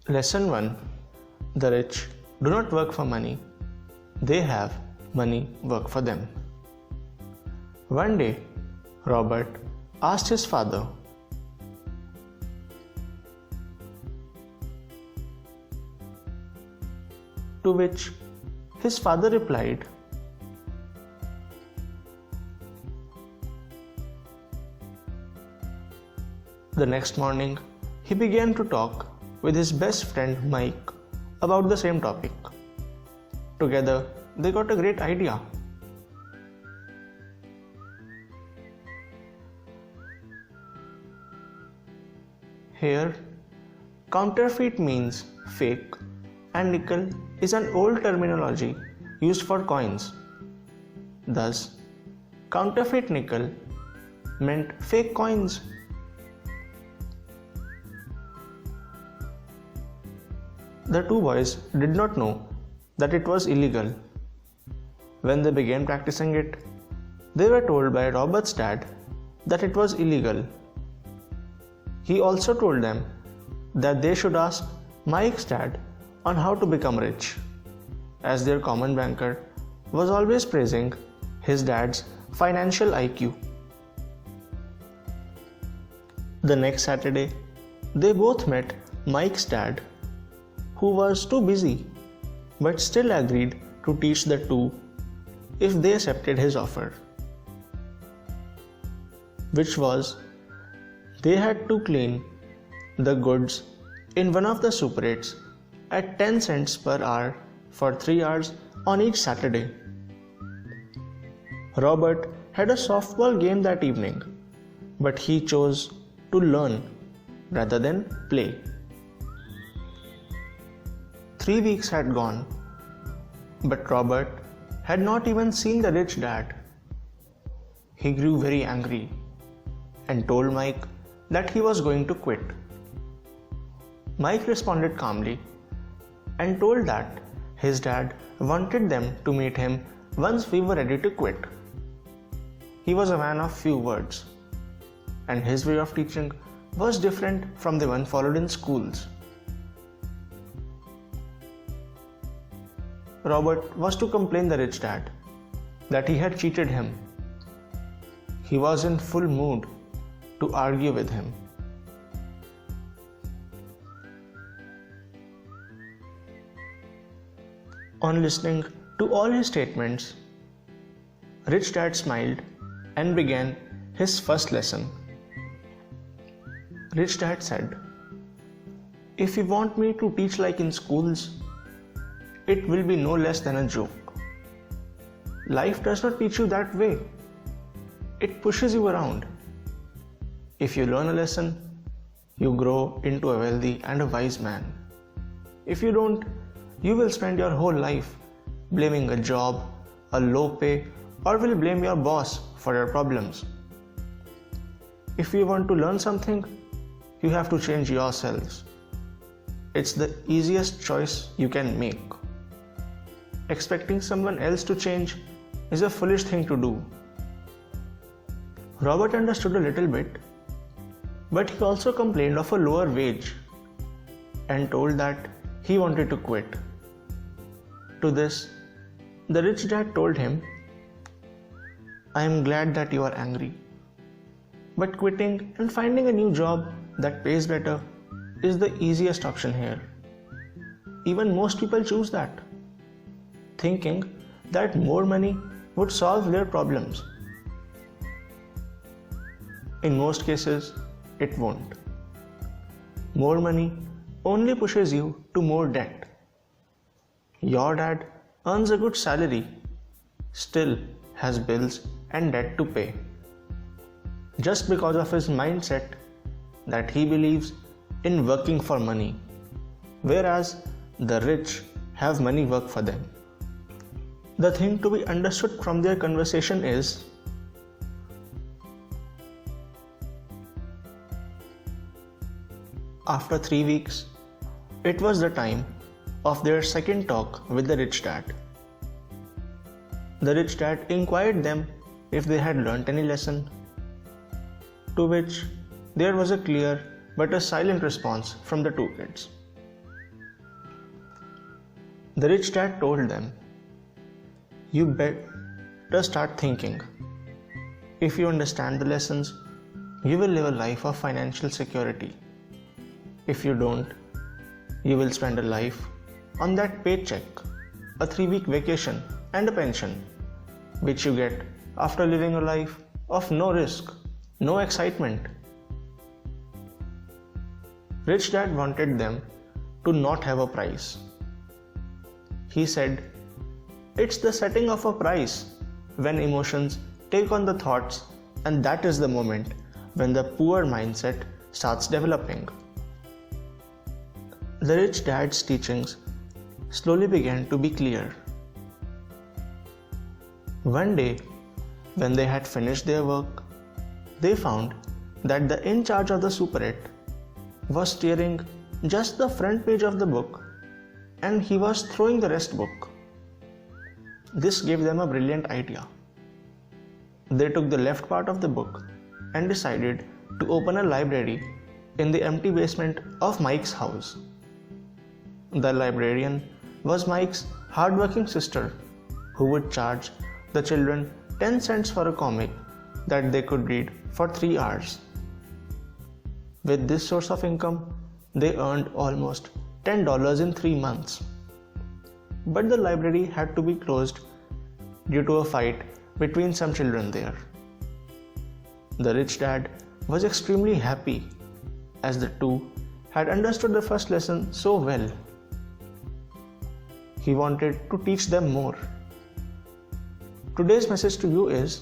Lesson 1. The rich do not work for money. They have money work for them. One day, Robert asked his father, to which his father replied, the next morning, he began to talk with his best friend Mike about the same topic. Together, they got a great idea. Here, counterfeit means fake, and nickel is an old terminology used for coins. Thus, counterfeit nickel meant fake coins. The two boys did not know that it was illegal. When they began practicing it, they were told by Robert's dad that it was illegal. He also told them that they should ask Mike's dad on how to become rich, as their common banker was always praising his dad's financial IQ. The next Saturday, they both met Mike's dad, who was too busy but still agreed to teach the two if they accepted his offer, which was they had to clean the goods in one of the Super 8s at 10 cents per hour for 3 hours on each Saturday. Robert had a softball game that evening, but he chose to learn rather than play. 3 weeks had gone, but Robert had not even seen the rich dad. He grew very angry and told Mike that he was going to quit. Mike responded calmly and told that his dad wanted them to meet him once we were ready to quit. He was a man of few words, and his way of teaching was different from the one followed in schools. Robert was to complain the rich dad that he had cheated him. He was in full mood to argue with him. On listening to all his statements, Rich Dad smiled and began his first lesson. Rich Dad said, "If you want me to teach like in schools, it will be no less than a joke. Life does not teach you that way. It pushes you around. If you learn a lesson, you grow into a wealthy and a wise man. If you don't, you will spend your whole life blaming a job, a low pay, or will blame your boss for your problems. If you want to learn something, you have to change yourselves. It's the easiest choice you can make. Expecting someone else to change is a foolish thing to do." Robert understood a little bit, but he also complained of a lower wage and told that he wanted to quit. To this, the rich dad told him, "I am glad that you are angry, but quitting and finding a new job that pays better is the easiest option here. Even most people choose that, thinking that more money would solve their problems. In most cases, it won't. More money only pushes you to more debt. Your dad earns a good salary, still has bills and debt to pay, just because of his mindset that he believes in working for money, whereas the rich have money work for them." The thing to be understood from their conversation is, after 3 weeks, it was the time of their second talk with the rich dad. The rich dad inquired them if they had learnt any lesson, to which there was a clear but a silent response from the two kids. The rich dad told them, "You better start thinking. If you understand the lessons, you will live a life of financial security. If you don't, you will spend a life on that paycheck, a 3-week vacation, and a pension, which you get after living a life of no risk, no excitement." Rich Dad wanted them to not have a price. He said, "It's the setting of a price when emotions take on the thoughts, and that is the moment when the poor mindset starts developing." The rich dad's teachings slowly began to be clear. One day, when they had finished their work, they found that the in charge of the superette was tearing just the front page of the book, and he was throwing the rest book. This gave them a brilliant idea. They took the left part of the book and decided to open a library in the empty basement of Mike's house. The librarian was Mike's hardworking sister, who would charge the children 10 cents for a comic that they could read for 3 hours. With this source of income, they earned almost $10 in 3 months. But the library had to be closed due to a fight between some children there. The rich dad was extremely happy, as the two had understood the first lesson so well. He wanted to teach them more. Today's message to you is,